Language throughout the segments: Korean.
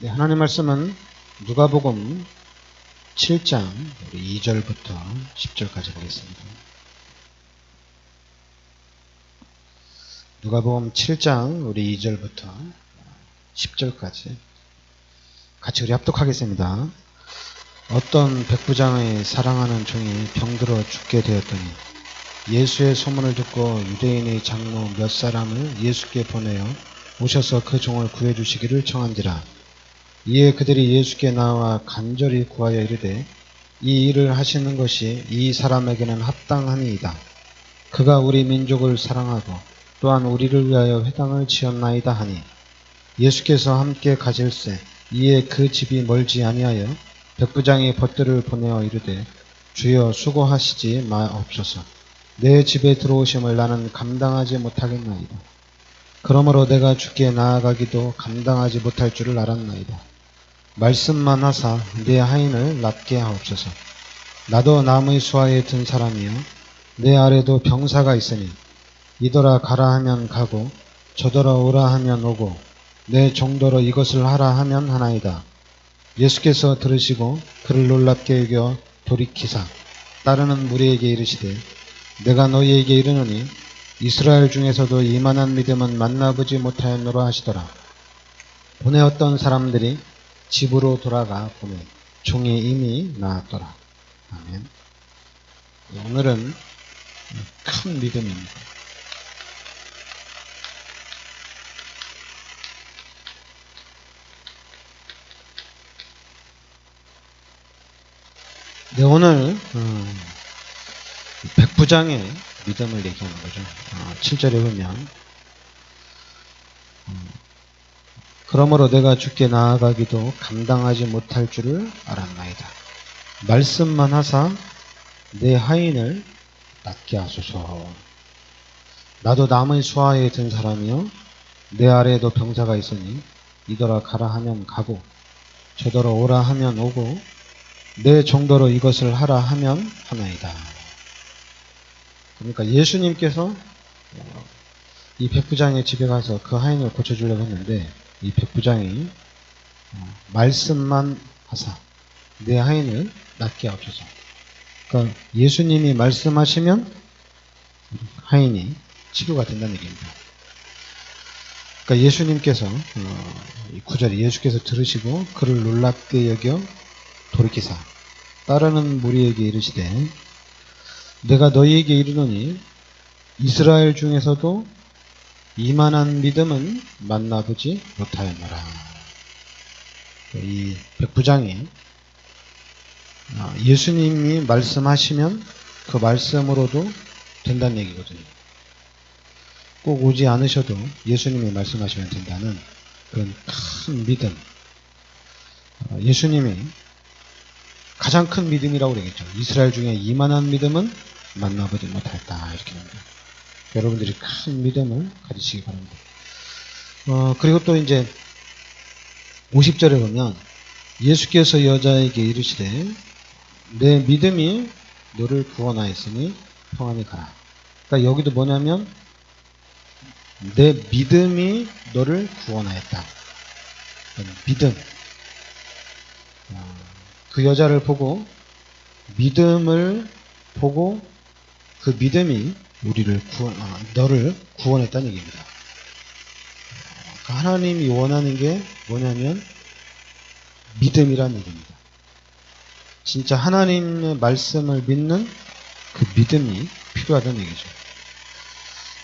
네, 하나님 말씀은 누가복음 7장 2절부터 10절까지 보겠습니다. 누가복음 7장 우리 2절부터 10절까지 같이 우리 합독하겠습니다. 어떤 백부장의 사랑하는 종이 병들어 죽게 되었더니 예수의 소문을 듣고 유대인의 장로 몇 사람을 예수께 보내어 오셔서 그 종을 구해주시기를 청한지라. 이에 그들이 예수께 나와 간절히 구하여 이르되 이 일을 하시는 것이 이 사람에게는 합당하니이다. 그가 우리 민족을 사랑하고 또한 우리를 위하여 회당을 지었나이다 하니 예수께서 함께 가실새 이에 그 집이 멀지 아니하여 백부장이 벗들을 보내어 이르되 주여 수고하시지 마옵소서. 내 집에 들어오심을 나는 감당하지 못하겠나이다. 그러므로 내가 주께 나아가기도 감당하지 못할 줄을 알았나이다. 말씀만 하사 내 하인을 낫게 하옵소서. 나도 남의 수하에 든 사람이요 내 아래도 병사가 있으니 이더라 가라 하면 가고 저더러 오라 하면 오고 내 정도로 이것을 하라 하면 하나이다. 예수께서 들으시고 그를 놀랍게 여겨 돌이키사 따르는 무리에게 이르시되 내가 너희에게 이르노니 이스라엘 중에서도 이만한 믿음은 만나보지 못하였노라 하시더라. 보내었던 사람들이 집으로 돌아가 보니 종이 이미 나았더라. 아멘. 오늘은 큰 믿음입니다. 네, 오늘 백부장의 믿음을 얘기하는 거죠. 7절에 보면 그러므로 내가 주께 나아가기도 감당하지 못할 줄을 알았나이다. 말씀만 하사 내 하인을 낫게 하소서. 나도 남의 수하에 든 사람이요 내 아래에도 병사가 있으니 이더라 가라 하면 가고 저더러 오라 하면 오고 내 정도로 이것을 하라 하면 하나이다. 그러니까 예수님께서 이 백부장의 집에 가서 그 하인을 고쳐주려고 했는데 이 백부장이 말씀만 하사 내 하인을 낫게 하옵소서. 그러니까 예수님이 말씀하시면 하인이 치료가 된다는 얘기입니다. 그러니까 예수님께서 이 구절에 예수께서 들으시고 그를 놀랍게 여겨 돌이키사 따르는 무리에게 이르시되 내가 너희에게 이르노니 이스라엘 중에서도 이만한 믿음은 만나보지 못하였노라. 이 백부장이 예수님이 말씀하시면 그 말씀으로도 된다는 얘기거든요. 꼭 오지 않으셔도 예수님이 말씀하시면 된다는 그런 큰 믿음. 예수님이 가장 큰 믿음이라고 그러겠죠. 이스라엘 중에 이만한 믿음은 만나보지 못했다. 이렇게 합니다. 여러분들이 큰 믿음을 가지시기 바랍니다. 그리고 또 이제 50절에 보면 예수께서 여자에게 이르시되 내 믿음이 너를 구원하였으니 평안히 가라. 그러니까 여기도 뭐냐면 내 믿음이 너를 구원하였다. 믿음. 그 여자를 보고 믿음을 보고 그 믿음이 너를 구원했다는 얘기입니다. 하나님이 원하는 게 뭐냐면 믿음이라는 얘기입니다. 진짜 하나님의 말씀을 믿는 그 믿음이 필요하다는 얘기죠.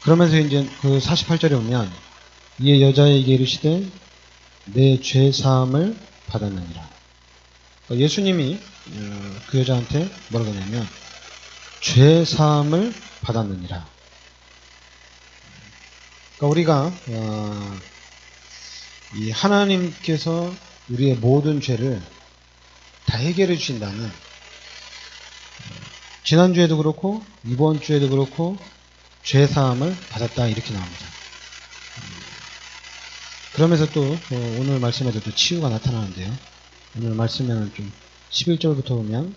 그러면서 이제 그 48절에 보면 이에 여자에게 이르시되 내 죄 사함을 받았느니라. 그러니까 예수님이 그 여자한테 뭐라고 하냐면 죄 사함을 받았느니라. 그러니까 우리가 이 하나님께서 우리의 모든 죄를 다 해결해 주신다는 지난주에도 그렇고 이번 주에도 그렇고 죄 사함을 받았다 이렇게 나옵니다. 그러면서 또 오늘 말씀에도 또 치유가 나타나는데요. 오늘 말씀에는 좀 11절부터 보면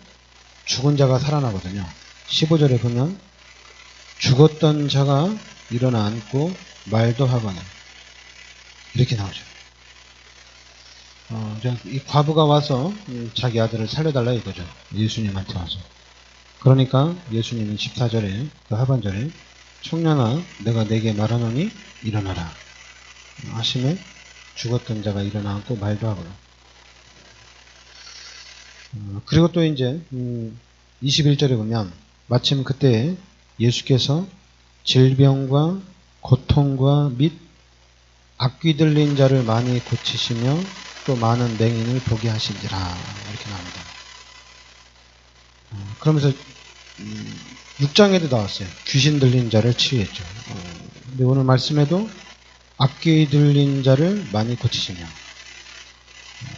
죽은 자가 살아나거든요. 15절에 보면 죽었던 자가 일어나 앉고 말도 하거나 이렇게 나오죠. 이 과부가 와서 자기 아들을 살려달라 이거죠. 예수님한테 와서. 그러니까 예수님은 14절에 그 하반절에 청년아 내가 내게 말하노니 일어나라 하시매 죽었던 자가 일어나 앉고 말도 하고요. 그리고 또 이제 21절에 보면 마침 그때 예수께서 질병과 고통과 및 악귀 들린 자를 많이 고치시며 또 많은 맹인을 보게 하신지라 이렇게 나옵니다. 그러면서 6장에도 나왔어요. 귀신 들린 자를 치유했죠. 근데 오늘 말씀에도 악귀 들린 자를 많이 고치시며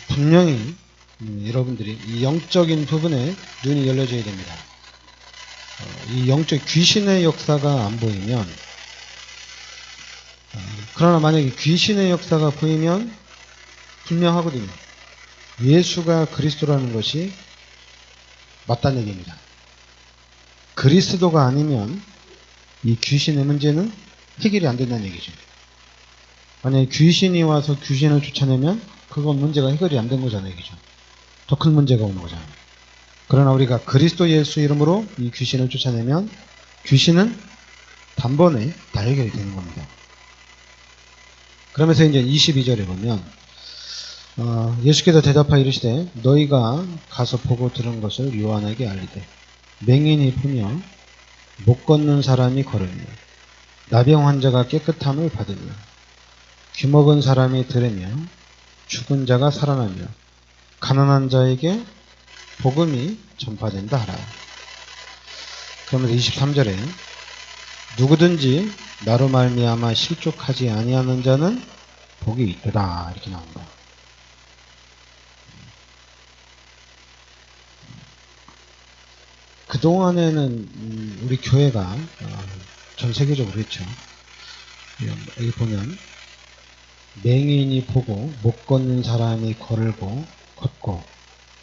분명히 여러분들이 이 영적인 부분에 눈이 열려져야 됩니다. 이 영적 귀신의 역사가 안 보이면 그러나 만약에 귀신의 역사가 보이면 분명하거든요. 예수가 그리스도라는 것이 맞다는 얘기입니다. 그리스도가 아니면 이 귀신의 문제는 해결이 안 된다는 얘기죠. 만약에 귀신이 와서 귀신을 쫓아내면 그건 문제가 해결이 안 된 거잖아요. 얘기죠. 더 큰 문제가 오는 거잖아요. 그러나 우리가 그리스도 예수 이름으로 이 귀신을 쫓아내면 귀신은 단번에 다 해결이 되는 겁니다. 그러면서 이제 22절에 보면 예수께서 대답하여 이르시되 너희가 가서 보고 들은 것을 요한에게 알리되 맹인이 보며 못 걷는 사람이 걸으며 나병 환자가 깨끗함을 받으며 귀먹은 사람이 들으며 죽은 자가 살아나며 가난한 자에게 복음이 전파된다 하라. 그러면서 23절에 누구든지 나로 말미암아 실족하지 아니하는 자는 복이 있도다 이렇게 나옵니다. 그동안에는 우리 교회가 전 세계적으로 그렇죠. 여기 보면 맹인이 보고 못 걷는 사람이 걷고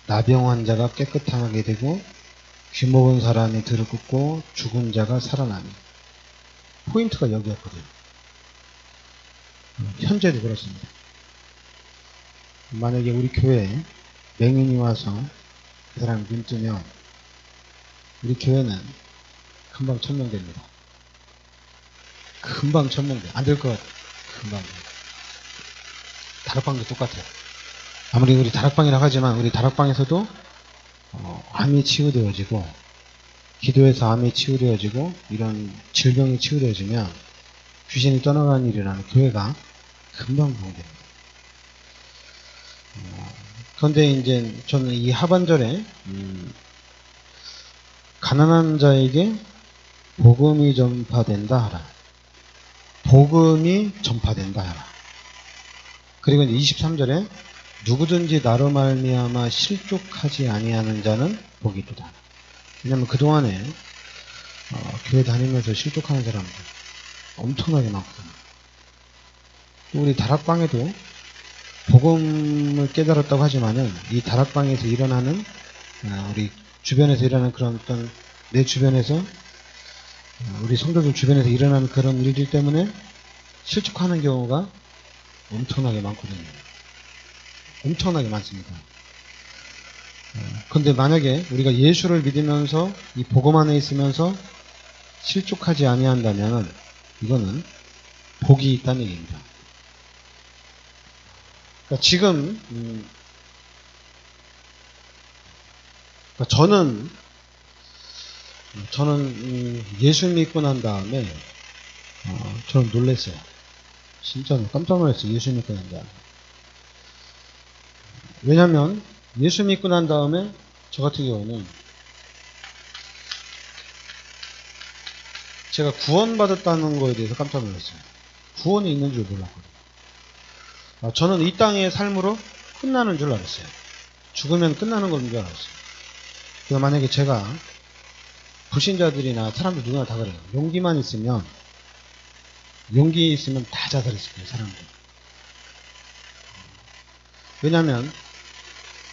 나병 환자가 깨끗하게 되고 귀먹은 사람이 들어긋고 죽은 자가 살아나니 포인트가 여기였거든요. 현재도 그렇습니다. 만약에 우리 교회에 맹인이 와서 그 사람이 눈 뜨면 우리 교회는 금방 천명됩니다. 금방 천명돼. 안 될 것 같아요. 금방. 다락방도 똑같아요. 아무리 우리 다락방이라고 하지만 우리 다락방에서도 암이 치유되어지고 기도해서 암이 치유되어지고 이런 질병이 치유되어지면 귀신이 떠나가는 일이라는 교회가 금방 보입니다. 그런데 이제 저는 이 하반절에 가난한 자에게 복음이 전파된다 하라. 복음이 전파된다 하라. 그리고 이제 23절에 누구든지 나로 말미암아 실족하지 아니하는 자는 복이 있도다. 왜냐면 그동안에 교회 다니면서 실족하는 사람들 엄청나게 많거든요. 또 우리 다락방에도 복음을 깨달았다고 하지만은 이 다락방에서 일어나는 우리 주변에서 일어나는 그런 어떤 내 주변에서 우리 성도들 주변에서 일어나는 그런 일들 때문에 실족하는 경우가 엄청나게 많거든요. 엄청나게 많습니다. 그런데 만약에 우리가 예수를 믿으면서 이 복음 안에 있으면서 실족하지 아니한다면 이거는 복이 있다는 얘기입니다. 그러니까 지금 그러니까 저는 예수 믿고 난 다음에 저는 놀랐어요. 진짜 깜짝 놀랐어요. 예수 믿고 난 다음에. 왜냐하면 예수 믿고 난 다음에 저 같은 경우는 제가 구원받았다는 거에 대해서 깜짝 놀랐어요. 구원이 있는 줄 몰랐거든요. 저는 이 땅의 삶으로 끝나는 줄 알았어요. 죽으면 끝나는 건 줄 알았어요. 그래서 만약에 제가 불신자들이나 사람들 누구나 다 그래요. 용기 있으면 다 자살했을 거예요. 사람들. 왜냐하면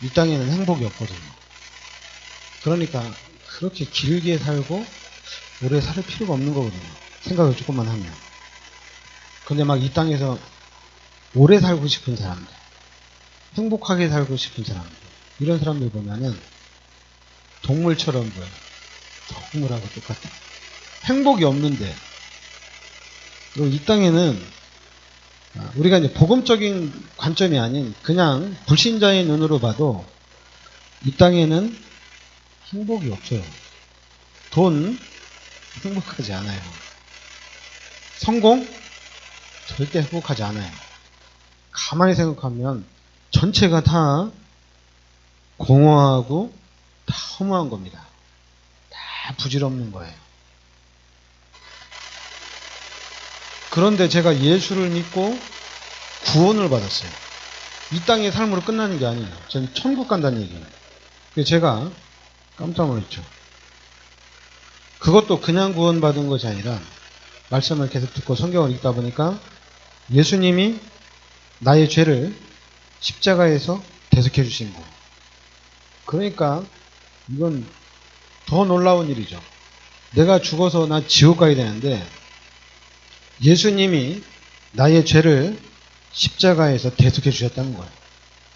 이 땅에는 행복이 없거든요. 그러니까 그렇게 길게 살고 오래 살 필요가 없는 거거든요. 생각을 조금만 하면. 근데 막 이 땅에서 오래 살고 싶은 사람들. 행복하게 살고 싶은 사람들, 이런 사람들 보면은 동물처럼 보여요. 동물하고 똑같아. 행복이 없는데. 그리고 이 땅에는 우리가 이제 복음적인 관점이 아닌 그냥 불신자의 눈으로 봐도 이 땅에는 행복이 없어요. 돈 행복하지 않아요. 성공 절대 행복하지 않아요. 가만히 생각하면 전체가 다 공허하고 다 허무한 겁니다. 다 부질없는 거예요. 그런데 제가 예수를 믿고 구원을 받았어요. 이 땅의 삶으로 끝나는 게 아니에요. 저는 천국 간다는 얘기예요. 그래서 제가 깜짝 놀랐죠. 그것도 그냥 구원받은 것이 아니라 말씀을 계속 듣고 성경을 읽다 보니까 예수님이 나의 죄를 십자가에서 대속해 주신 거예요. 그러니까 이건 더 놀라운 일이죠. 내가 죽어서 나 지옥 가야 되는데 예수님이 나의 죄를 십자가에서 대속해 주셨다는 거예요.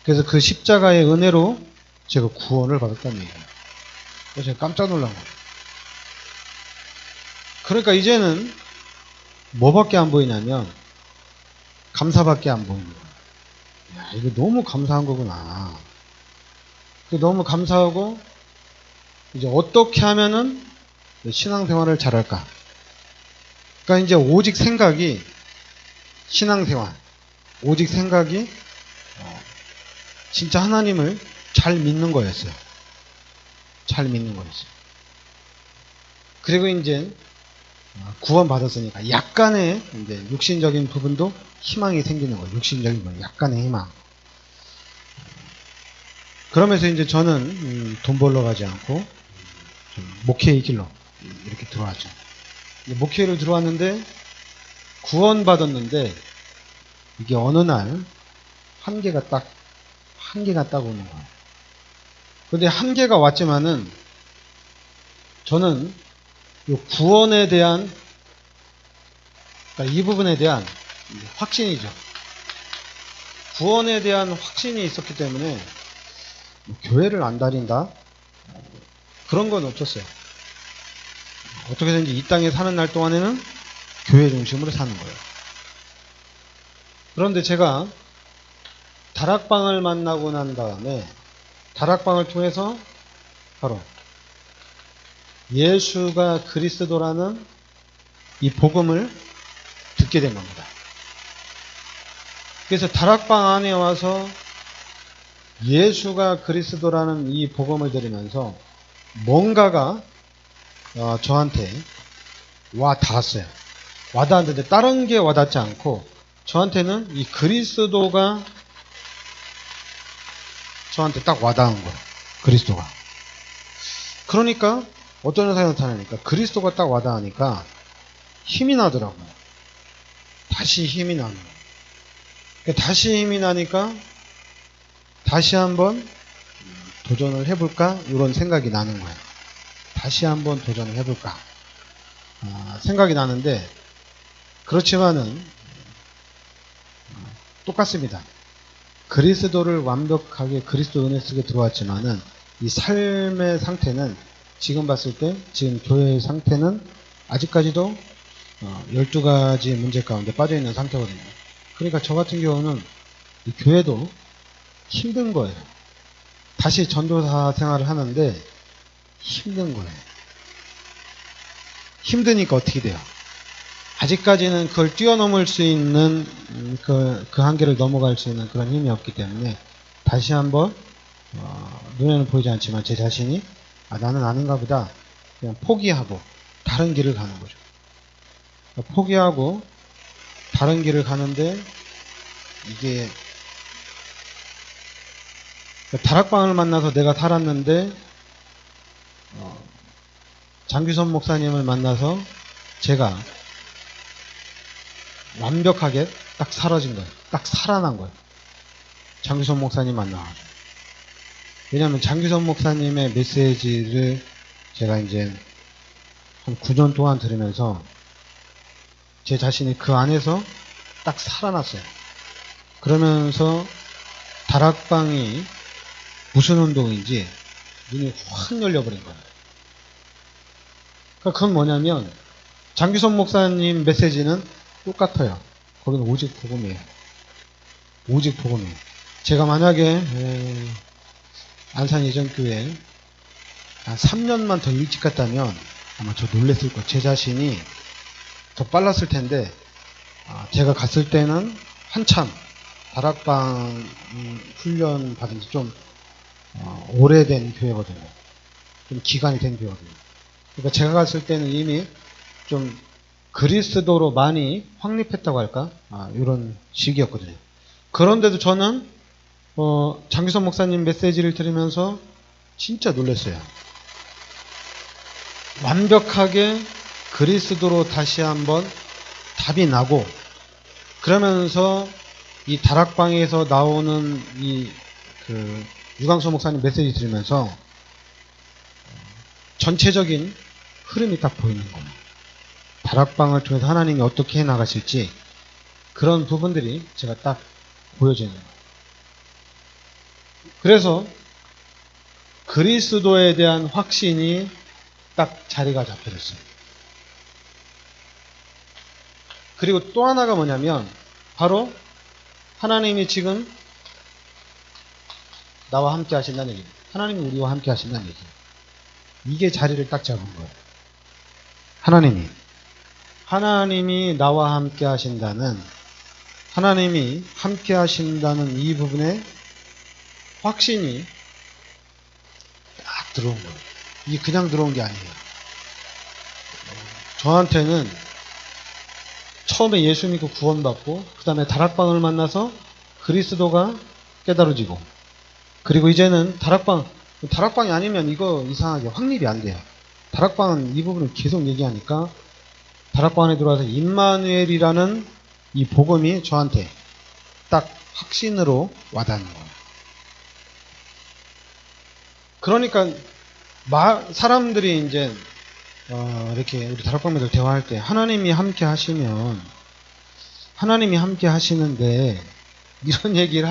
그래서 그 십자가의 은혜로 제가 구원을 받았다는 얘기예요. 그래서 제가 깜짝 놀란 거예요. 그러니까 이제는 뭐밖에 안 보이냐면 감사밖에 안 보이는 거예요. 야, 이거 너무 감사한 거구나. 너무 감사하고 이제 어떻게 하면은 신앙생활을 잘할까? 그러니까 이제 오직 생각이 신앙생활, 오직 생각이 진짜 하나님을 잘 믿는 거였어요. 잘 믿는 거였어요. 그리고 이제 구원받았으니까 약간의 이제 육신적인 부분도 희망이 생기는 거예요. 육신적인 거, 약간의 희망. 그러면서 이제 저는 돈 벌러 가지 않고 목회의 길로 이렇게 들어왔죠. 목회를 들어왔는데 구원받았는데 이게 어느 날 한계가 딱 오는 거예요. 근데 한계가 왔지만은 저는 이 구원에 대한 그러니까 이 부분에 대한 확신이죠. 구원에 대한 확신이 있었기 때문에 교회를 안 다닌다? 그런 건 없었어요. 어떻게든지 이 땅에 사는 날 동안에는 교회 중심으로 사는 거예요. 그런데 제가 다락방을 만나고 난 다음에 다락방을 통해서 바로 예수가 그리스도라는 이 복음을 듣게 된 겁니다. 그래서 다락방 안에 와서 예수가 그리스도라는 이 복음을 들으면서 뭔가가 저한테 와 닿았어요. 와 닿았는데 다른 게 와 닿지 않고 저한테는 이 그리스도가 저한테 딱 와 닿은 거예요. 그리스도가. 그러니까 어떤 현상이 나타나니까 그리스도가 딱 와 닿으니까 힘이 나더라고요. 다시 힘이 나는 거예요. 다시 힘이 나니까 다시 한번 도전을 해볼까? 이런 생각이 나는 거예요. 다시 한번 도전을 해볼까? 생각이 나는데 그렇지만은 똑같습니다. 그리스도를 완벽하게 그리스도 은혜 속에 들어왔지만은 이 삶의 상태는 지금 봤을 때 지금 교회의 상태는 아직까지도 12가지 문제 가운데 빠져있는 상태거든요. 그러니까 저 같은 경우는 이 교회도 힘든 거예요. 다시 전도사 생활을 하는데 힘든 거예요. 힘드니까 어떻게 돼요? 아직까지는 그걸 뛰어넘을 수 있는 그 한계를 넘어갈 수 있는 그런 힘이 없기 때문에 다시 한번 눈에는 보이지 않지만 제 자신이 나는 아닌가 보다 그냥 포기하고 다른 길을 가는 거죠. 포기하고 다른 길을 가는데 이게 다락방을 만나서 내가 살았는데 장규선 목사님을 만나서 제가 완벽하게 딱 사라진 거예요. 딱 살아난 거예요. 장규선 목사님 만나가지고. 왜냐하면 장규선 목사님의 메시지를 제가 이제 한 9년 동안 들으면서 제 자신이 그 안에서 딱 살아났어요. 그러면서 다락방이 무슨 운동인지 눈이 확 열려버린 거예요. 그러니까 그건 뭐냐면 장규선 목사님 메시지는 똑같아요. 거기는 오직 복음이에요. 오직 복음이에요. 제가 만약에 안산 예전교회 한 3년만 더 일찍 갔다면 아마 저 놀랬을 거예요. 제 자신이 더 빨랐을 텐데 제가 갔을 때는 한참 다락방 훈련 받은 지 좀 오래된 교회거든요. 좀 기간이 된 교회거든요. 그러니까 제가 갔을 때는 이미 좀 그리스도로 많이 확립했다고 할까? 이런 시기였거든요. 그런데도 저는 장규선 목사님 메시지를 들으면서 진짜 놀랐어요. 완벽하게 그리스도로 다시 한번 답이 나고, 그러면서 이 다락방에서 나오는 유광수 목사님 메시지 들으면서 전체적인 흐름이 딱 보이는 거예요. 다락방을 통해서 하나님이 어떻게 해 나가실지 그런 부분들이 제가 딱 보여지는 거예요. 그래서 그리스도에 대한 확신이 딱 자리가 잡혀졌어요. 그리고 또 하나가 뭐냐면 바로 하나님이 지금 나와 함께 하신다는 얘기예요. 하나님이 우리와 함께 하신다는 얘기예요. 이게 자리를 딱 잡은 거예요. 하나님이 나와 함께 하신다는, 하나님이 함께 하신다는 이 부분에 확신이 딱 들어온 거예요. 이게 그냥 들어온 게 아니에요. 저한테는 처음에 예수 믿고 구원받고 그 다음에 다락방을 만나서 그리스도가 깨달아지고, 그리고 이제는 다락방이 아니면 이거 이상하게 확립이 안 돼요. 다락방은 이 부분을 계속 얘기하니까 다락방 안에 들어와서 임마누엘이라는 이 복음이 저한테 딱 확신으로 와닿는 거예요. 그러니까 사람들이 이제 이렇게 우리 다락방매들 대화할 때 하나님이 함께 하시면, 하나님이 함께 하시는데 이런 얘기를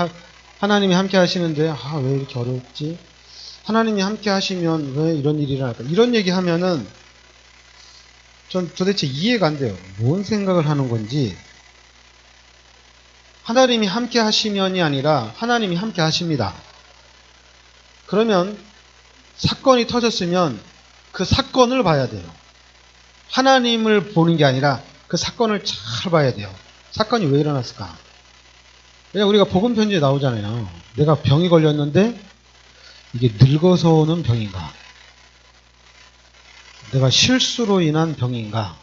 하나님이 함께 하시는데 왜 이렇게 어렵지? 하나님이 함께 하시면 왜 이런 일이 일어날까? 이런 얘기 하면은 전 도대체 이해가 안 돼요. 뭔 생각을 하는 건지. 하나님이 함께 하시면이 아니라 하나님이 함께 하십니다. 그러면 사건이 터졌으면 그 사건을 봐야 돼요. 하나님을 보는 게 아니라 그 사건을 잘 봐야 돼요. 사건이 왜 일어났을까? 왜냐면 우리가 복음 편지에 나오잖아요. 내가 병이 걸렸는데 이게 늙어서 오는 병인가? 내가 실수로 인한 병인가?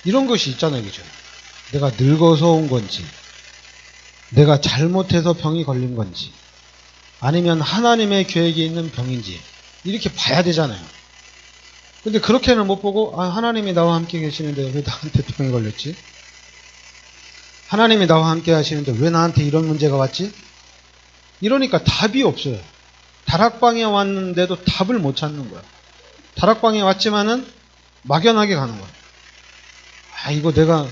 이런 것이 있잖아요. 그죠? 내가 늙어서 온 건지, 내가 잘못해서 병이 걸린 건지, 아니면 하나님의 계획이 있는 병인지, 이렇게 봐야 되잖아요. 근데 그렇게는 못 보고 하나님이 나와 함께 계시는데 왜 나한테 병이 걸렸지? 하나님이 나와 함께 하시는데 왜 나한테 이런 문제가 왔지? 이러니까 답이 없어요. 다락방에 왔는데도 답을 못 찾는 거야. 다락방에 왔지만은 막연하게 가는 거야. 이거 내가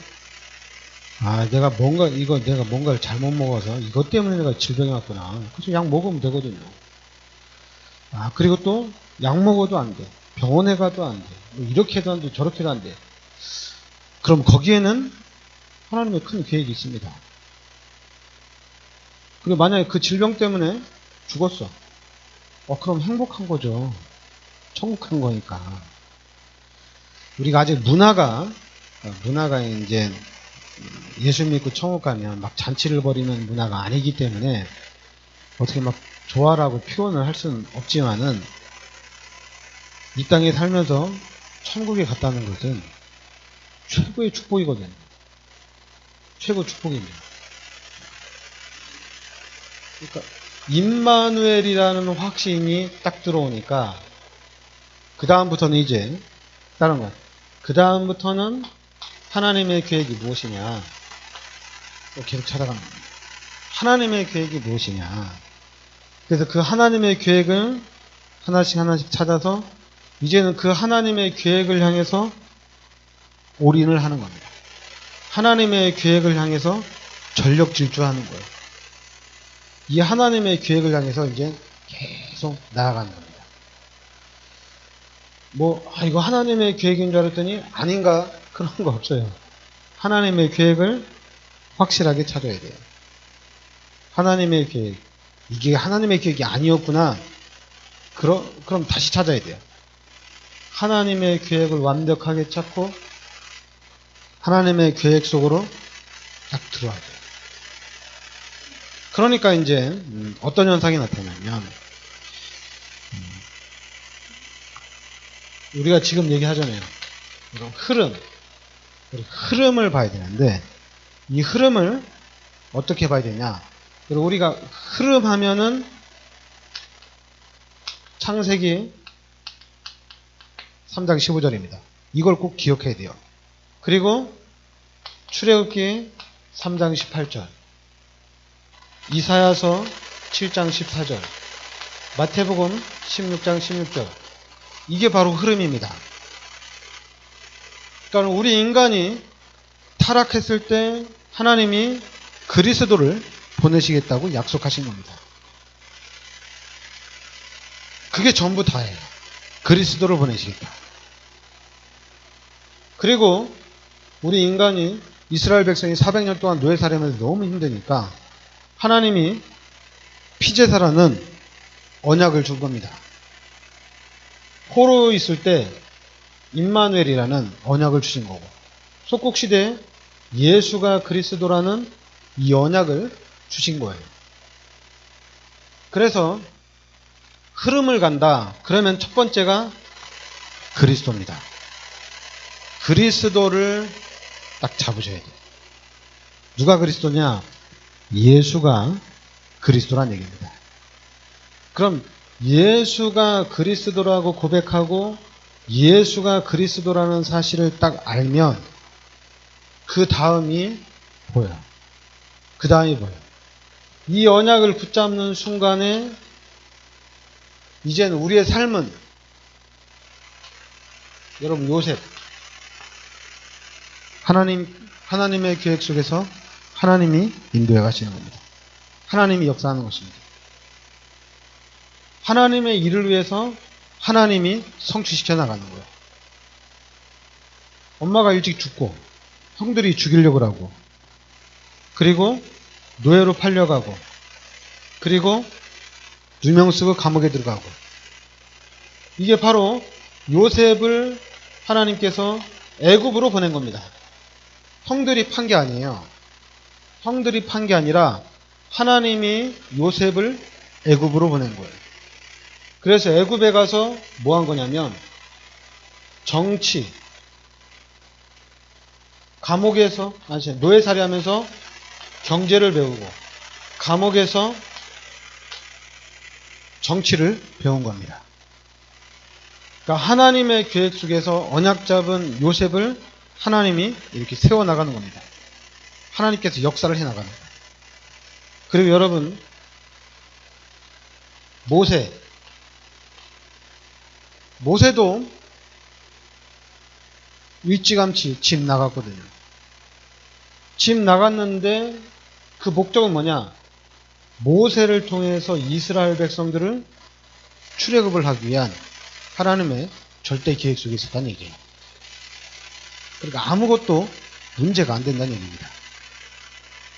뭔가를 잘못 먹어서 이것 때문에 내가 질병이 왔구나. 그래서 약 먹으면 되거든요. 그리고 또 약 먹어도 안 돼. 병원에 가도 안 돼. 이렇게도 안 돼. 저렇게도 안 돼. 그럼 거기에는 하나님의 큰 계획이 있습니다. 그리고 만약에 그 질병 때문에 죽었어. 그럼 행복한 거죠. 천국 간 거니까. 우리가 아직 문화가 이제 예수 믿고 천국 가면 막 잔치를 벌이는 문화가 아니기 때문에 어떻게 막 좋아라고 표현을 할 수는 없지만은 이 땅에 살면서 천국에 갔다는 것은 최고의 축복이거든요. 최고 축복입니다. 그러니까 임마누엘이라는 확신이 딱 들어오니까 그 다음부터는 이제 다른 거야. 그 다음부터는 하나님의 계획이 무엇이냐? 계속 찾아가는 겁니다. 하나님의 계획이 무엇이냐? 그래서 그 하나님의 계획을 하나씩 찾아서 이제는 그 하나님의 계획을 향해서 올인을 하는 겁니다. 하나님의 계획을 향해서 전력 질주하는 거예요. 이 하나님의 계획을 향해서 이제 계속 나아가는 겁니다. 이거 하나님의 계획인 줄 알았더니 아닌가? 그런 거 없어요. 하나님의 계획을 확실하게 찾아야 돼요. 하나님의 계획. 이게 하나님의 계획이 아니었구나. 그럼 다시 찾아야 돼요. 하나님의 계획을 완벽하게 찾고 하나님의 계획 속으로 딱 들어와야 돼요. 그러니까 이제 어떤 현상이 나타나면 우리가 지금 얘기하잖아요. 이런 흐름을 봐야 되는데 이 흐름을 어떻게 봐야 되냐? 그리고 우리가 흐름 하면은 창세기 3장 15절입니다. 이걸 꼭 기억해야 돼요. 그리고 출애굽기 3장 18절, 이사야서 7장 14절, 마태복음 16장 16절. 이게 바로 흐름입니다. 그러니까 우리 인간이 타락했을 때 하나님이 그리스도를 보내시겠다고 약속하신 겁니다. 그게 전부 다예요. 그리스도를 보내시겠다. 그리고 우리 인간이 이스라엘 백성이 400년 동안 노예살이하면서 너무 힘드니까 하나님이 피제사라는 언약을 준 겁니다. 포로 있을 때 임마누엘이라는 언약을 주신 거고, 속국시대에 예수가 그리스도라는 이 언약을 주신 거예요. 그래서 흐름을 간다. 그러면 첫 번째가 그리스도입니다. 그리스도를 딱 잡으셔야 돼요. 누가 그리스도냐? 예수가 그리스도란 얘기입니다. 그럼 예수가 그리스도라고 고백하고 예수가 그리스도라는 사실을 딱 알면 그 다음이 보여요. 그 다음이 보여요. 이 언약을 붙잡는 순간에 이제는 우리의 삶은, 여러분, 요셉, 하나님의 계획 속에서 하나님이 인도해 가시는 겁니다. 하나님이 역사하는 것입니다. 하나님의 일을 위해서 하나님이 성취시켜 나가는 거예요. 엄마가 일찍 죽고 형들이 죽이려고 하고, 그리고 노예로 팔려가고, 그리고 누명 쓰고 감옥에 들어가고, 이게 바로 요셉을 하나님께서 애굽으로 보낸 겁니다. 형들이 판 게 아니에요. 형들이 판 게 아니라 하나님이 요셉을 애굽으로 보낸 거예요. 그래서 애굽에 가서 뭐 한 거냐면 정치, 감옥에서 노예살이 하면서 경제를 배우고 감옥에서 정치를 배운 겁니다. 그러니까 하나님의 계획 속에서 언약 잡은 요셉을 하나님이 이렇게 세워나가는 겁니다. 하나님께서 역사를 해나가는 거예요. 그리고 여러분, 모세도 일찌감치 집 나갔거든요. 집 나갔는데 그 목적은 뭐냐? 모세를 통해서 이스라엘 백성들을 출애굽을 하기 위한 하나님의 절대 계획 속에 있었다는 얘기예요. 그러니까 아무것도 문제가 안 된다는 얘기입니다.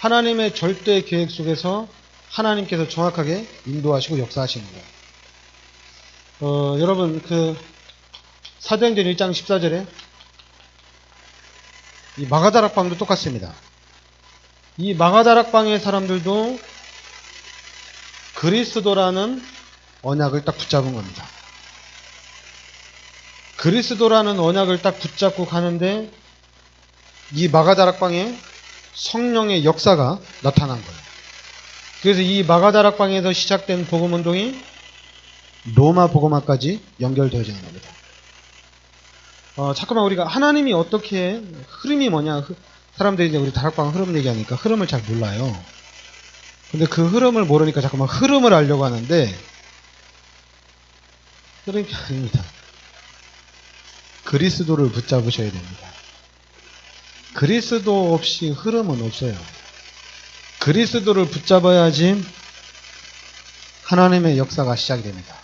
하나님의 절대 계획 속에서 하나님께서 정확하게 인도하시고 역사하시는 거예요. 여러분, 사도행전 1장 14절에 이 마가다락방도 똑같습니다. 이 마가다락방의 사람들도 그리스도라는 언약을 딱 붙잡은 겁니다. 그리스도라는 언약을 딱 붙잡고 가는데 이 마가다락방에 성령의 역사가 나타난 거예요. 그래서 이 마가다락방에서 시작된 복음운동이 로마 복음화까지 연결되어지는 겁니다. 잠깐만, 우리가 하나님이 어떻게, 흐름이 뭐냐, 사람들이 이제 우리 다락방 흐름 얘기하니까 흐름을 잘 몰라요. 근데 그 흐름을 모르니까 잠깐만 흐름을 알려고 하는데, 흐름이 아닙니다. 그리스도를 붙잡으셔야 됩니다. 그리스도 없이 흐름은 없어요. 그리스도를 붙잡아야지 하나님의 역사가 시작이 됩니다.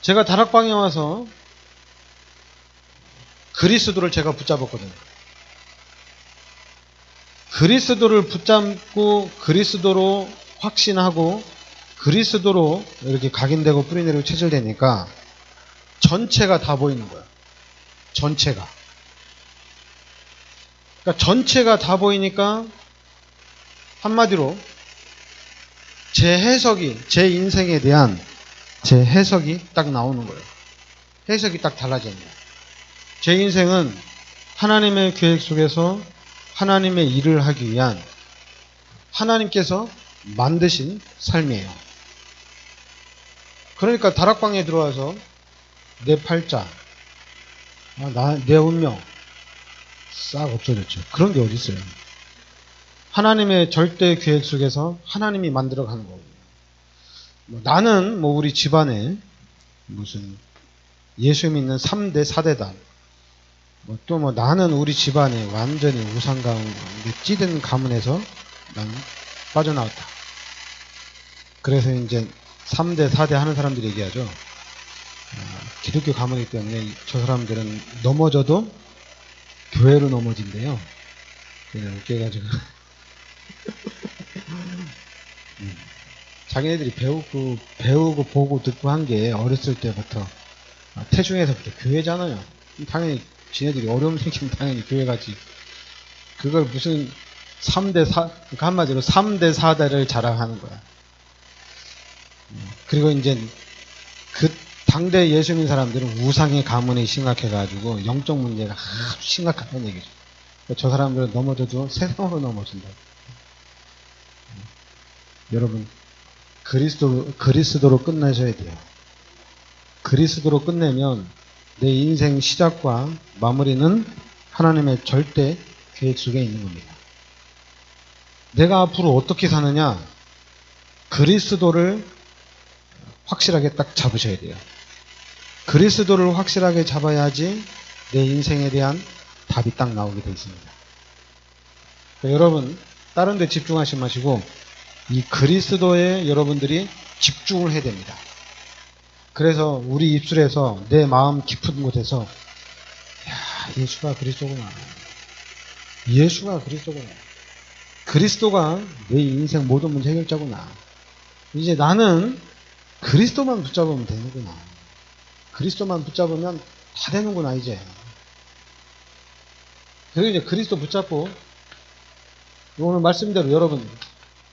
제가 다락방에 와서 그리스도를 제가 붙잡았거든요. 그리스도를 붙잡고 그리스도로 확신하고 그리스도로 이렇게 각인되고 뿌리내리고 체질되니까 전체가 다 보이는 거예요. 전체가. 그러니까 전체가 다 보이니까 한마디로 제 해석이, 제 인생에 대한 제 해석이 딱 나오는 거예요. 해석이 딱 달라집니다. 제 인생은 하나님의 계획 속에서 하나님의 일을 하기 위한 하나님께서 만드신 삶이에요. 그러니까 다락방에 들어와서 내 팔자, 내 운명 싹 없어졌죠. 그런 게 어디 있어요. 하나님의 절대 계획 속에서 하나님이 만들어가는 거거든요. 나는 우리 집안에 무슨 예수 믿는 3대 4대다. 또 나는 우리 집안에 완전히 우상 가운데 찌든 가문에서 나는 빠져나왔다. 그래서 이제 3대 4대 하는 사람들이 얘기하죠. 기독교 가문이기 때문에 저 사람들은 넘어져도 교회로 넘어진대요. 그냥 웃겨가지고 자기네들이 배우고 보고 듣고 한 게 어렸을 때부터 태중에서부터 교회잖아요. 당연히 지네들이 어려움 생기면 당연히 교회 가지. 그걸 무슨 3대 4, 그러니까 한마디로 3대 4대를 자랑하는 거야. 그리고 이제 그 당대 예수 믿는 사람들은 우상의 가문이 심각해가지고 영적 문제가 아주 심각하다는 얘기죠. 저 사람들은 넘어져도 세상으로 넘어진다. 여러분, 그리스도로 끝내셔야 돼요. 그리스도로 끝내면 내 인생 시작과 마무리는 하나님의 절대 계획 속에 있는 겁니다. 내가 앞으로 어떻게 사느냐? 그리스도를 확실하게 딱 잡으셔야 돼요. 그리스도를 확실하게 잡아야지 내 인생에 대한 답이 딱 나오게 되어 있습니다. 그러니까 여러분, 다른 데 집중하지 마시고 이 그리스도에 여러분들이 집중을 해야 됩니다. 그래서 우리 입술에서 내 마음 깊은 곳에서 야, 예수가 그리스도구나. 예수가 그리스도구나. 그리스도가 내 인생 모든 문제 해결자구나. 이제 나는 그리스도만 붙잡으면 되는구나. 그리스도만 붙잡으면 다 되는구나 이제. 그리고 이제 그리스도 붙잡고 오늘 말씀대로 여러분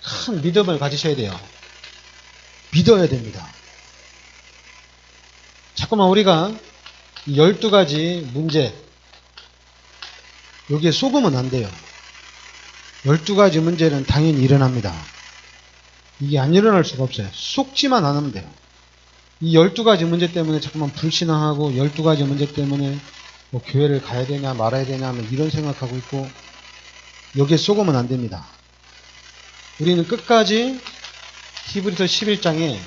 큰 믿음을 가지셔야 돼요. 믿어야 됩니다. 자꾸만 우리가 12가지 문제 여기에 속으면 안 돼요. 12가지 문제는 당연히 일어납니다. 이게 안 일어날 수가 없어요. 속지만 않으면 돼요. 이 12가지 문제 때문에 자꾸만 불신앙하고 12가지 문제 때문에 교회를 가야 되냐 말아야 되냐 이런 생각하고 있고 여기에 속으면 안 됩니다. 우리는 끝까지 히브리서 11장에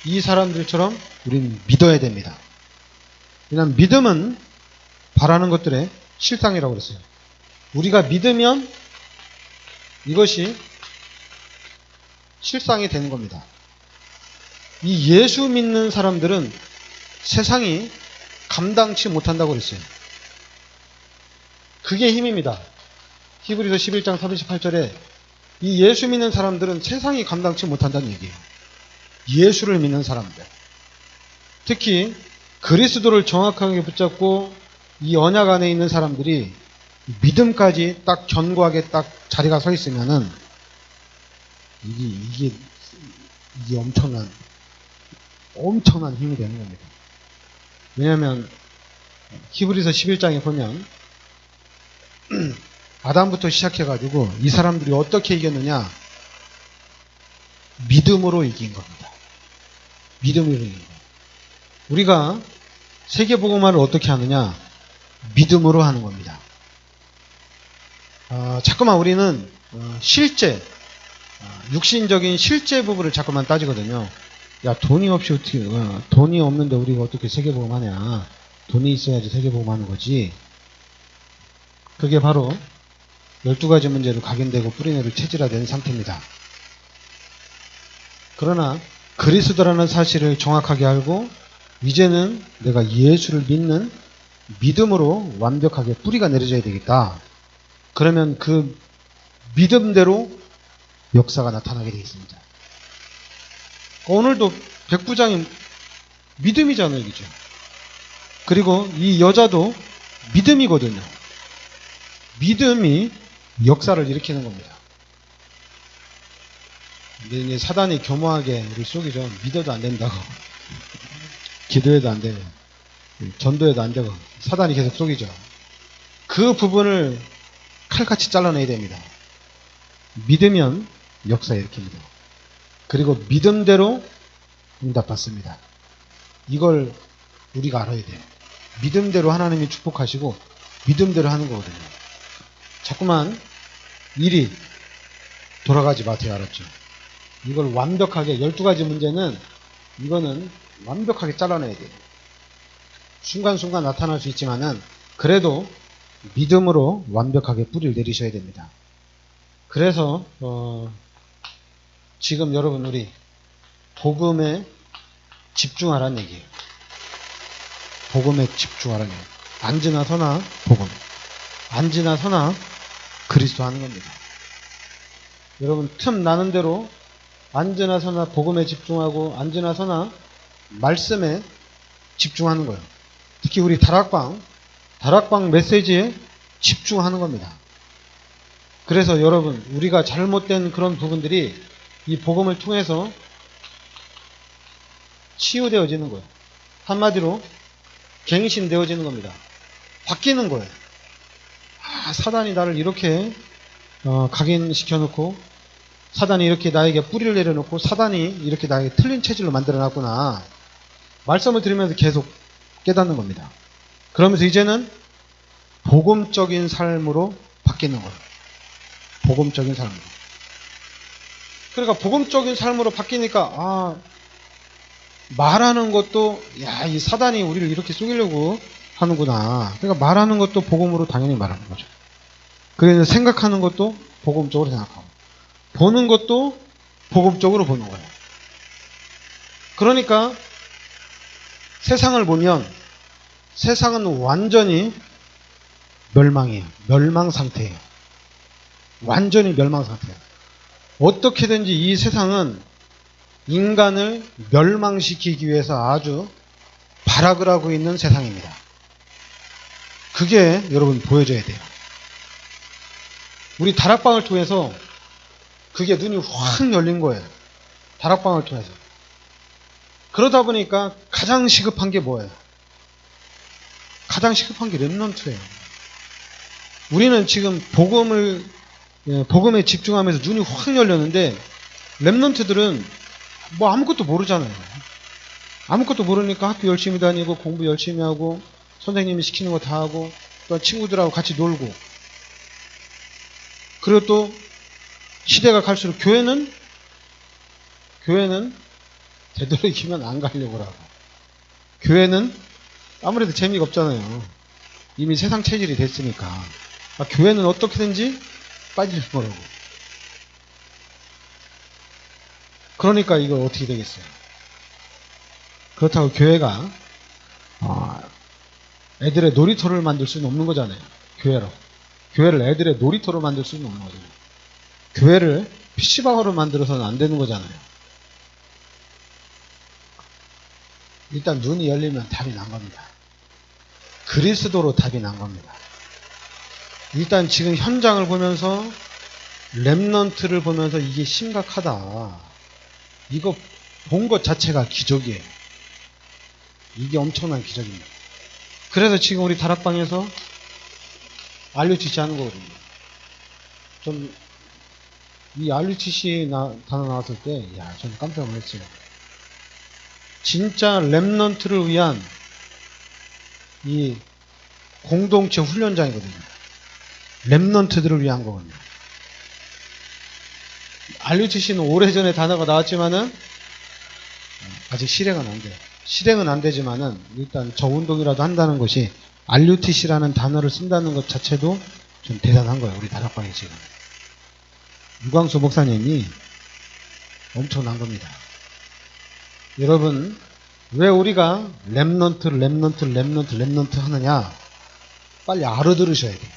이 사람들처럼 우리는 믿어야 됩니다. 왜냐하면 믿음은 바라는 것들의 실상이라고 그랬어요. 우리가 믿으면 이것이 실상이 되는 겁니다. 이 예수 믿는 사람들은 세상이 감당치 못한다고 그랬어요. 그게 힘입니다. 히브리서 11장 38절에 이 예수 믿는 사람들은 세상이 감당치 못한다는 얘기예요. 예수를 믿는 사람들. 특히 그리스도를 정확하게 붙잡고 이 언약 안에 있는 사람들이 믿음까지 딱 견고하게 딱 자리가 서 있으면은 이게 엄청난 힘이 되는 겁니다. 왜냐하면 히브리서 11장에 보면 아담부터 시작해가지고 이 사람들이 어떻게 이겼느냐? 믿음으로 이긴 겁니다. 믿음으로 이긴 거예요. 우리가 세계복음화를 어떻게 하느냐? 믿음으로 하는 겁니다. 자꾸만 우리는 실제, 육신적인 실제 부분을 자꾸만 따지거든요. 야, 돈이 없이 어떻게, 돈이 없는데 우리가 어떻게 세계복음하냐? 돈이 있어야지 세계복음하는 거지. 그게 바로 12가지 문제로 각인되고 뿌리내로 체질화된 상태입니다. 그러나 그리스도라는 사실을 정확하게 알고 이제는 내가 예수를 믿는 믿음으로 완벽하게 뿌리가 내려져야 되겠다. 그러면 그 믿음대로 역사가 나타나게 되겠습니다. 오늘도 백부장이 믿음이잖아요, 그죠? 그리고 이 여자도 믿음이거든요. 믿음이 역사를 일으키는 겁니다. 근데 이제 사단이 교묘하게 우리 속이죠. 믿어도 안 된다고. 기도해도 안 되고, 전도해도 안 되고, 사단이 계속 속이죠. 그 부분을 칼같이 잘라내야 됩니다. 믿으면 역사 일으킵니다. 그리고 믿음대로 응답받습니다. 이걸 우리가 알아야 돼요. 믿음대로 하나님이 축복하시고 믿음대로 하는 거거든요. 자꾸만 일이 돌아가지 마세요. 알았죠? 이걸 완벽하게 12가지 문제는 이거는 완벽하게 잘라내야 돼요. 순간순간 나타날 수 있지만은 그래도 믿음으로 완벽하게 뿌리를 내리셔야 됩니다. 그래서 지금 여러분 우리 복음에 집중하라는 얘기예요. 복음에 집중하라는 얘기예요. 안지나 서나 복음, 안지나 서나 그리스도 하는 겁니다. 여러분 틈 나는 대로 안지나 서나 복음에 집중하고 안지나 서나 말씀에 집중하는 거예요. 특히 우리 다락방 메시지에 집중하는 겁니다. 그래서 여러분 우리가 잘못된 그런 부분들이 이 복음을 통해서 치유되어지는 거예요. 한마디로 갱신되어지는 겁니다. 바뀌는 거예요. 사단이 나를 이렇게 각인시켜놓고 사단이 이렇게 나에게 뿌리를 내려놓고 사단이 이렇게 나에게 틀린 체질로 만들어놨구나. 말씀을 들으면서 계속 깨닫는 겁니다. 그러면서 이제는 복음적인 삶으로 바뀌는 거예요. 복음적인 삶으로. 그러니까 복음적인 삶으로 바뀌니까 말하는 것도 이 사단이 우리를 이렇게 속이려고 하는구나. 그러니까 말하는 것도 복음으로 당연히 말하는 거죠. 그래서 생각하는 것도 복음적으로 생각하고 보는 것도 복음적으로 보는 거예요. 그러니까 세상을 보면 세상은 완전히 멸망이에요. 멸망 상태예요. 완전히 멸망 상태예요. 어떻게든지 이 세상은 인간을 멸망시키기 위해서 아주 발악을 하고 있는 세상입니다. 그게 여러분 보여져야 돼요. 우리 다락방을 통해서 그게 눈이 확 열린 거예요. 다락방을 통해서. 그러다 보니까 가장 시급한 게 뭐예요? 가장 시급한 게 렘넌트예요. 우리는 지금 복음에 집중하면서 눈이 확 열렸는데 렘넌트들은 뭐 아무것도 모르잖아요. 아무것도 모르니까 학교 열심히 다니고 공부 열심히 하고 선생님이 시키는 거 다 하고 또 친구들하고 같이 놀고 그리고 또 시대가 갈수록 교회는 되도록이면 안 가려고 하고 교회는 아무래도 재미가 없잖아요. 이미 세상 체질이 됐으니까 교회는 어떻게든지 빠지려고 그러고 그러니까 이거 어떻게 되겠어요? 그렇다고 교회가 애들의 놀이터를 만들 수는 없는 거잖아요. 교회를 애들의 놀이터로 만들 수는 없는 거잖아요. 교회를 PC방으로 만들어서는 안 되는 거잖아요. 일단 눈이 열리면 답이 난 겁니다. 그리스도로 답이 난 겁니다. 일단 지금 현장을 보면서 렘넌트를 보면서 이게 심각하다. 이거 본 것 자체가 기적이에요. 이게 엄청난 기적입니다. 그래서 지금 우리 다락방에서 RUTC 하는 거거든요. 좀 이 RUTC 단어 나왔을 때 저는 깜짝 놀랐어요. 진짜 렘넌트를 위한 이 공동체 훈련장이거든요. 렘넌트들을 위한 거거든요. RUTC는 오래전에 단어가 나왔지만은 아직 실행은 안 돼요. 실행은 안 되지만은 일단 저 운동이라도 한다는 것이 RUTC라는 단어를 쓴다는 것 자체도 좀 대단한 거예요. 우리 다락방에 지금. 유광수 목사님이 엄청난 겁니다. 여러분, 왜 우리가 렘넌트 하느냐? 빨리 알아들으셔야 돼요.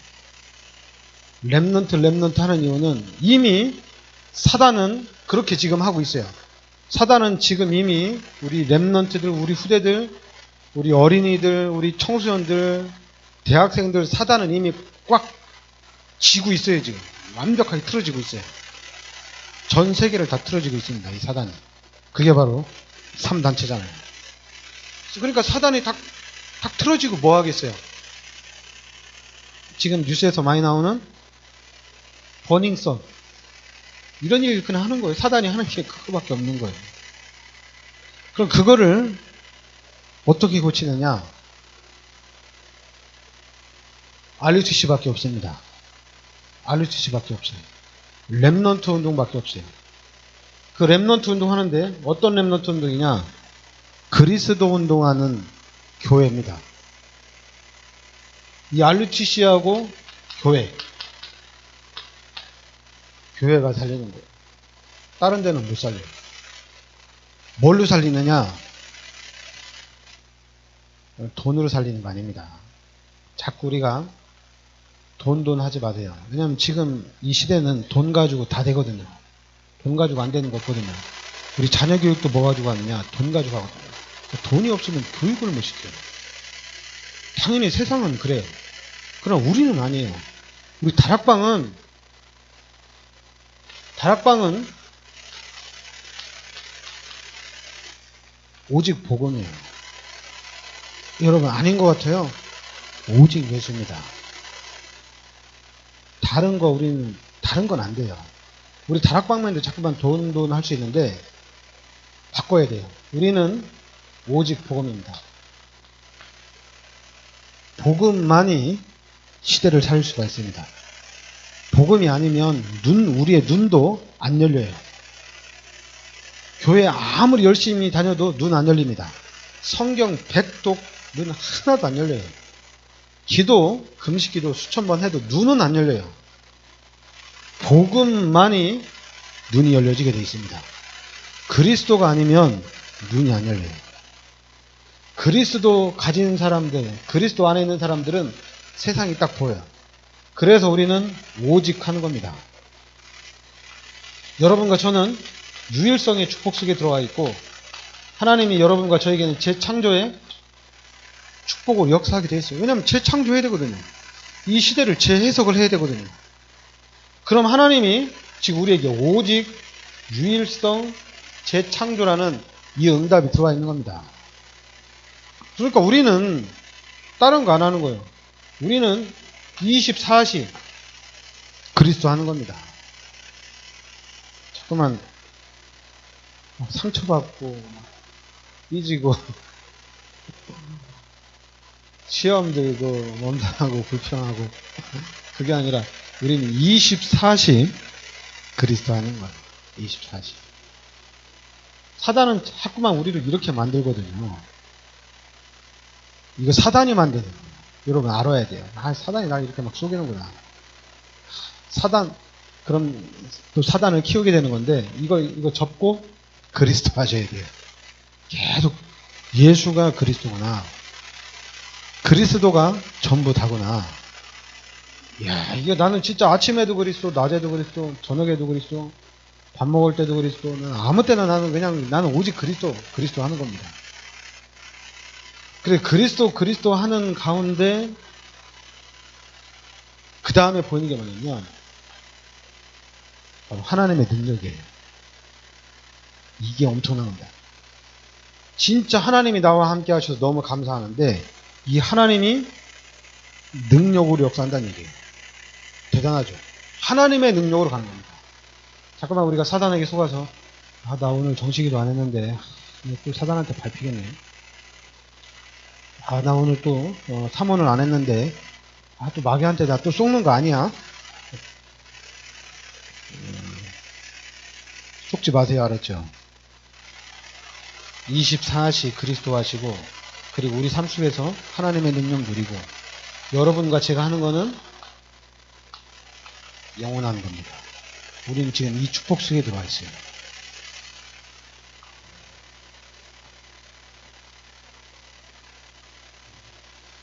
렘넌트 하는 이유는 이미 사단은 그렇게 지금 하고 있어요. 사단은 지금 이미 우리 렘넌트들, 우리 후대들, 우리 어린이들, 우리 청소년들, 대학생들 사단은 이미 꽉 쥐고 있어요. 지금 완벽하게 틀어지고 있어요. 전 세계를 다 틀어지고 있습니다. 이 사단이. 그게 바로 3단체잖아요. 그러니까 사단이 다 틀어지고 뭐 하겠어요? 지금 뉴스에서 많이 나오는 버닝썬, 이런 일 그냥 하는 거예요. 사단이 하는 게 그거밖에 없는 거예요. 그럼 그거를 어떻게 고치느냐? RUTC밖에 없습니다. RUTC밖에 없어요. 렘넌트 운동밖에 없어요. 그 렘넌트 운동 하는데 어떤 렘넌트 운동이냐? 그리스도 운동하는 교회입니다. 이 RUTC하고 교회가 살리는 거예요. 다른 데는 못 살려요. 뭘로 살리느냐? 돈으로 살리는 거 아닙니다. 자꾸 우리가 돈 하지 마세요. 왜냐면 지금 이 시대는 돈 가지고 다 되거든요. 돈 가지고 안 되는 거 없거든요. 우리 자녀 교육도 뭐 가지고 하느냐? 돈 가지고 하거든요. 돈이 없으면 교육을 못 시켜요. 당연히 세상은 그래요. 그러나 우리는 아니에요. 우리 다락방은 오직 복음이에요. 여러분, 아닌 것 같아요. 오직 예수입니다. 다른 건 안 돼요. 우리 다락방만도 자꾸만 돈 할 수 있는데 바꿔야 돼요. 우리는 오직 복음입니다. 복음만이 시대를 살릴 수가 있습니다. 복음이 아니면 우리의 눈도 안 열려요. 교회 아무리 열심히 다녀도 눈 안 열립니다. 성경 100독 눈 하나도 안 열려요. 기도, 금식기도 수천 번 해도 눈은 안 열려요. 복음만이 눈이 열려지게 되어 있습니다. 그리스도가 아니면 눈이 안 열려요. 그리스도 가진 사람들, 그리스도 안에 있는 사람들은 세상이 딱 보여요. 그래서 우리는 오직 하는 겁니다. 여러분과 저는 유일성의 축복 속에 들어가 있고 하나님이 여러분과 저에게는 재창조의 축복으로 역사하게 되어 있어요. 왜냐하면 재창조해야 되거든요. 이 시대를 재해석을 해야 되거든요. 그럼 하나님이 지금 우리에게 오직 유일성 재창조라는 이 응답이 들어와 있는 겁니다. 그러니까 우리는 다른 거 안 하는 거예요. 우리는 24시 그리스도 하는 겁니다. 자꾸만 상처받고 삐지고 시험 들고 몸상하고 불평하고 그게 아니라 우리는 24시 그리스도 하는 거예요. 24시. 사단은 자꾸만 우리를 이렇게 만들거든요. 이거 사단이 만드는 거예요. 여러분 알아야 돼요. 사단이 날 이렇게 막 속이는구나. 그럼 또 사단을 키우게 되는 건데 이거 접고 그리스도 하셔야 돼요. 계속 예수가 그리스도구나. 그리스도가 전부 다구나. 이야, 이게 나는 진짜 아침에도 그리스도, 낮에도 그리스도, 저녁에도 그리스도, 밥 먹을 때도 그리스도는 아무 때나 나는 오직 그리스도 하는 겁니다. 그래, 그리스도 하는 가운데 그 다음에 보이는 게 뭐냐면 바로 하나님의 능력이에요. 이게 엄청난 겁니다. 진짜 하나님이 나와 함께 하셔서 너무 감사하는데 이 하나님이 능력으로 역사한다는 얘기예요. 대단하죠. 하나님의 능력으로 가는 겁니다. 잠깐만 우리가 사단에게 속아서 나 오늘 정식기도 안 했는데 또 사단한테 밟히겠네. 나 오늘 또 삼원을 안 했는데 또 마귀한테 나 또 속는 거 아니야? 속지 마세요. 알았죠? 24시 그리스도 하시고 그리고 우리 삶 속에서 하나님의 능력 누리고 여러분과 제가 하는 거는 영원한 겁니다. 우리는 지금 이 축복 속에 들어와 있어요.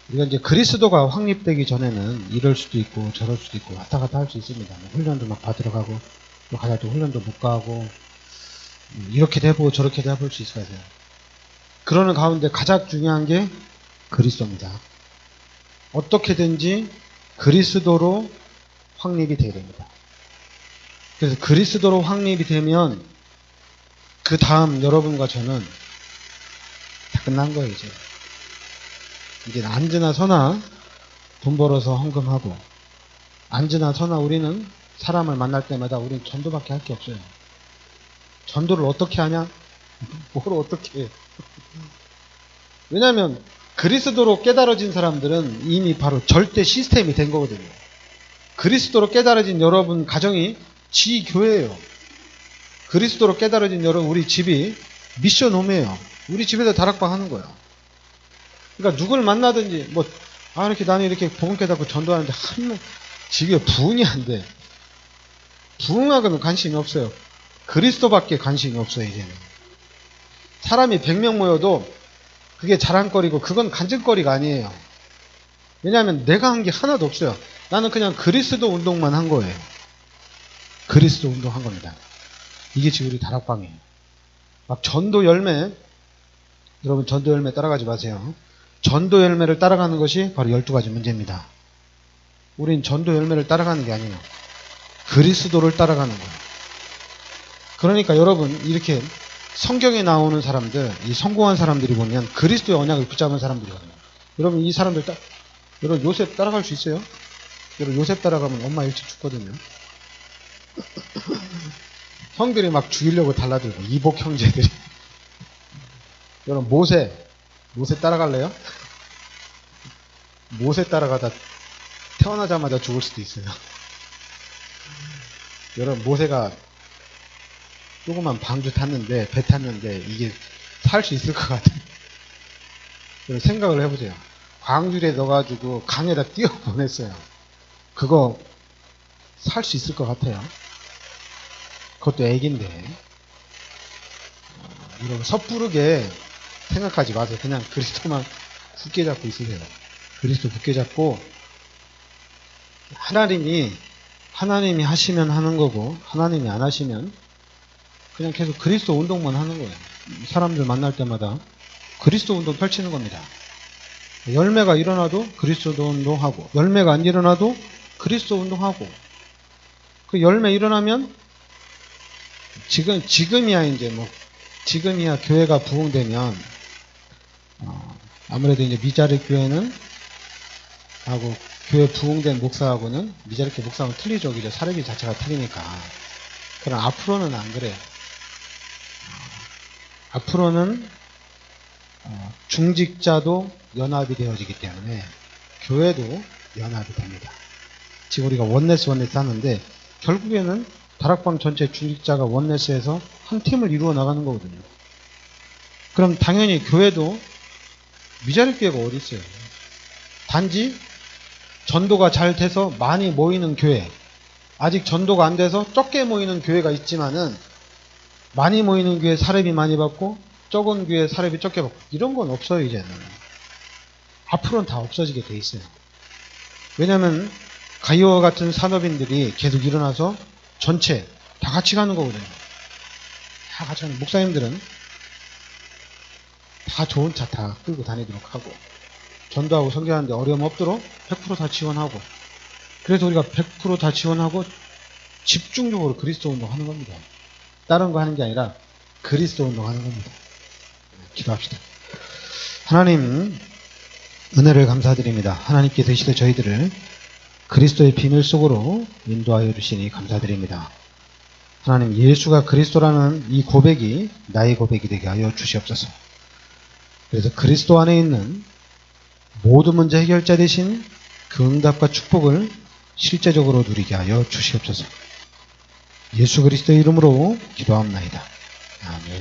우리가 이제 그리스도가 확립되기 전에는 이럴 수도 있고 저럴 수도 있고 왔다 갔다 할 수 있습니다. 훈련도 막 받으러 가고 또 가다 또 훈련도 못 가고 이렇게도 해보고 저렇게도 해볼 수 있어야 돼요. 그러는 가운데 가장 중요한 게 그리스도입니다. 어떻게든지 그리스도로 확립이 돼야 됩니다. 그래서 그리스도로 확립이 되면 그 다음 여러분과 저는 다 끝난 거예요. 이제 앉으나 서나 돈 벌어서 헌금하고 앉으나 서나 우리는 사람을 만날 때마다 우리는 전도밖에 할 게 없어요. 전도를 어떻게 하냐? 뭘 어떻게 해? 왜냐하면 그리스도로 깨달아진 사람들은 이미 바로 절대 시스템이 된 거거든요. 그리스도로 깨달아진 여러분 가정이 지 교회예요. 그리스도로 깨달아진 여러분 우리 집이 미션 홈이에요. 우리 집에서 다락방 하는 거예요. 그러니까 누굴 만나든지 이렇게 나는 이렇게 복음 깨닫고 전도하는데 한 명 집에 부흥이 안 돼. 부흥하고는 관심이 없어요. 그리스도밖에 관심이 없어요. 이제는 사람이 100명 모여도 그게 자랑거리고 그건 간증거리가 아니에요. 왜냐하면 내가 한 게 하나도 없어요. 나는 그냥 그리스도 운동만 한 거예요. 그리스도 운동한 겁니다. 이게 지금 우리 다락방이에요. 막 전도 열매, 여러분 전도 열매 따라가지 마세요. 전도 열매를 따라가는 것이 바로 12가지 문제입니다. 우린 전도 열매를 따라가는 게 아니에요. 그리스도를 따라가는 거예요. 그러니까 여러분 이렇게 성경에 나오는 사람들, 이 성공한 사람들이 보면 그리스도의 언약을 붙잡은 사람들이거든요. 여러분 이 사람들 여러분 요셉 따라갈 수 있어요? 여러분 요셉 따라가면 엄마 일찍 죽거든요. 형들이 막 죽이려고 달라들고 이복 형제들이. 여러분 모세 따라갈래요? 모세 따라가다 태어나자마자 죽을 수도 있어요. 여러분 모세가 조그만 방주 탔는데 배 탔는데 이게 살 수 있을 것 같아요. 여러분 생각을 해보세요. 광주에 넣어가지고 강에다 띄워 보냈어요. 그거 살 수 있을 것 같아요. 그것도 애기인데. 여러분 섣부르게 생각하지 마세요. 그냥 그리스도만 굳게 잡고 있으세요. 그리스도 굳게 잡고 하나님이 하시면 하는 거고 하나님이 안 하시면 그냥 계속 그리스도 운동만 하는 거예요. 사람들 만날 때마다 그리스도 운동 펼치는 겁니다. 열매가 일어나도 그리스도 운동하고 열매가 안 일어나도 그리스도 운동하고 그 열매 일어나면 지금이야 교회가 부흥되면 아무래도 이제 미자립 교회는 하고 교회 부흥된 목사하고는 미자립 교회 목사하고는 틀리죠. 그죠? 사례비 자체가 틀리니까. 그럼 앞으로는 안 그래요. 앞으로는 중직자도 연합이 되어지기 때문에 교회도 연합이 됩니다. 지금 우리가 원네스 하는데 결국에는 다락방 전체 중직자가 원네스에서 한 팀을 이루어 나가는 거거든요. 그럼 당연히 교회도 미자립 교회가 어디 있어요? 단지 전도가 잘 돼서 많이 모이는 교회, 아직 전도가 안 돼서 적게 모이는 교회가 있지만은 많이 모이는 교회 사례비 많이 받고 적은 교회 사례비 적게 받고 이런 건 없어요. 이제는 앞으로는 다 없어지게 돼 있어요. 왜냐하면 가이오와 같은 산업인들이 계속 일어나서 전체 다 같이 가는 거거든요. 다 같이 가는 목사님들은 다 좋은 차 다 끌고 다니도록 하고 전도하고 설교하는데 어려움 없도록 100% 다 지원하고 그래서 우리가 100% 다 지원하고 집중적으로 그리스도 운동하는 겁니다. 다른 거 하는 게 아니라 그리스도 운동하는 겁니다. 기도합시다. 하나님 은혜를 감사드립니다. 하나님께서 이 시대 저희들을 그리스도의 비밀 속으로 인도하여 주시니 감사드립니다. 하나님 예수가 그리스도라는 이 고백이 나의 고백이 되게 하여 주시옵소서. 그래서 그리스도 안에 있는 모든 문제 해결자 되신 그 응답과 축복을 실제적으로 누리게 하여 주시옵소서. 예수 그리스도의 이름으로 기도합나이다. 아멘.